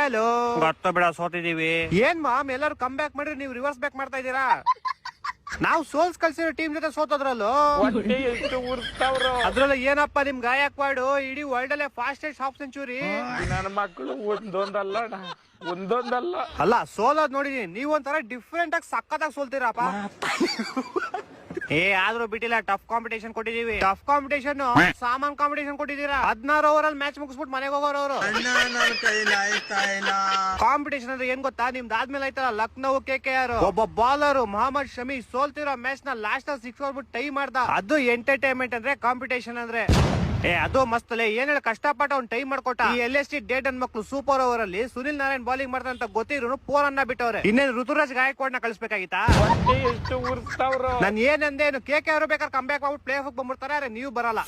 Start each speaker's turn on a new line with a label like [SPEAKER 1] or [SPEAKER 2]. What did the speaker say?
[SPEAKER 1] Hello
[SPEAKER 2] ಗೊತ್ತ ಬಿಡ ಸೋತಿದೀವಿ.
[SPEAKER 1] ಏನ್ ಮಾಮ್ ಎಲ್ಲರೂ ಕಮ್ ಬ್ಯಾಕ್ ಮಾಡ್ರಿ, ನೀವು ರಿವರ್ಸ್ ಬ್ಯಾಕ್ ಮಾಡ್ತಾ ಇದೀರಾ. ನಾವು ಸೋಲ್ಸ್ ಕಳ್ಸಿರೋ ಟೀಮ್ ಜೊತೆ ಸೋತೋದ್ರಲ್ಲೂ.
[SPEAKER 3] ಹೊಟ್ಟೆ ಎಷ್ಟು ಉರ್ತಾವ್ರು.
[SPEAKER 1] ಅದ್ರಲ್ಲ ಏನಪ್ಪಾ ನಿಮ್ ಗಾಯಕ್ವಾಡು ಇಡೀ ವರ್ಲ್ಡ್ ಅಲ್ಲೇ ಫಾಸ್ಟೆಸ್ಟ್ ಹಾಫ್ ಸೆಂಚುರಿ.
[SPEAKER 3] ನನ್ನ ಮಕ್ಕಳು ಒಂದೊಂದಲ್ಲ ಅಣ್ಣ, ಒಂದೊಂದಲ್ಲ.
[SPEAKER 1] ಅಲ್ಲ ಸೋಲೋದ್ ನೋಡಿದೀನಿ, ನೀವ್ ಒಂಥರ ಡಿಫ್ರೆಂಟ್ ಆಗಿ ಸಕ್ಕತ್ತಾಗಿ ಸೋಲ್ತೀರಪ್ಪ. ಆದ್ರೂ ಬಿಟ್ಟಿಲ್ಲ, ಟಫ್ ಕಾಂಪಿಟೇಷನ್ ಕೊಟ್ಟಿದೀವಿ. ಟಫ್ ಕಾಂಪಿಟೇಷನ್ ಸಾಮಾನ್ ಕಾಂಪಿಟೇಷನ್ ಕೊಟ್ಟಿದೀರಾ. 16 ಓವರ್ ಅಲ್ಲಿ ಮ್ಯಾಚ್ ಮುಗಿಸ್ಬಿಟ್ಟು ಮನೆಗೆ ಹೋಗೋರು ಅವರು. ಕಾಂಪಿಟೇಷನ್ ಅಂದ್ರೆ ಏನ್ ಗೊತ್ತಾ, ನಿಮ್ದು ಆದ್ಮೇಲೆ ಆಯ್ತಲ್ಲ ಲಕ್ನೋ KKR, ಒಬ್ಬ ಬಾಲರ್ ಮೊಹಮ್ಮದ್ ಶಮಿ ಸೋಲ್ತಿರೋ ಮ್ಯಾಚ್ ನ ಲಾಸ್ಟ್ ಅಲ್ಲಿ 6 ಹೊಡ್ಬಿಟ್ಟು ಟೈ ಮಾಡ್ದ. ಅದು ಎಂಟರ್ಟೈನ್ಮೆಂಟ್ ಅಂದ್ರೆ ಕಾಂಪಿಟೇಷನ್ ಅಂದ್ರೆ. ಅದು ಮಸ್ತ್ ಅಲ್ಲೇ, ಏನ್ ಹೇಳ ಕಷ್ಟಪಟ್ಟ ಅವ್ನು ಟೈಮ್ ಮಾಡ್ಕೊಟ್ಟ. ಈ LST ಡೇಟ್ ಅನ್ ಮಕ್ಳು ಸೂಪರ್ ಓವರ್ ಅಲ್ಲಿ ಸುನಿಲ್ ನಾರಾಯಣ್ ಬಾಲಿಂಗ್ ಮಾಡ್ತಾರೆ ಅಂತ ಗೊತ್ತಿದ್ರು 4 ಅನ್ನ ಬಿಟ್ಟವ್ರೆ. ಇನ್ನೇನು ಋತುರಾಜ್ ಗಾಯಕ್ವಾಡ್ನ ಕಳಿಸ್ಬೇಕಾಗಿತ್ತಾ.
[SPEAKER 3] ಹೊಟ್ಟೆ ಎಷ್ಟು ಉರ್ತಾವ್ರು.
[SPEAKER 1] ನಾನು ಏನಂದೇನು KKR ಬೇಕಾದ್ರೆ ಕಮ್ ಬ್ಯಾಕ್ ಮಾಡ್ಬಿಟ್ಟು ಪ್ಲೇ ಆಫ್ ಬಂದ್ಬಿಡ್ತಾರೆ, ನೀವು ಬರಲ್ಲ.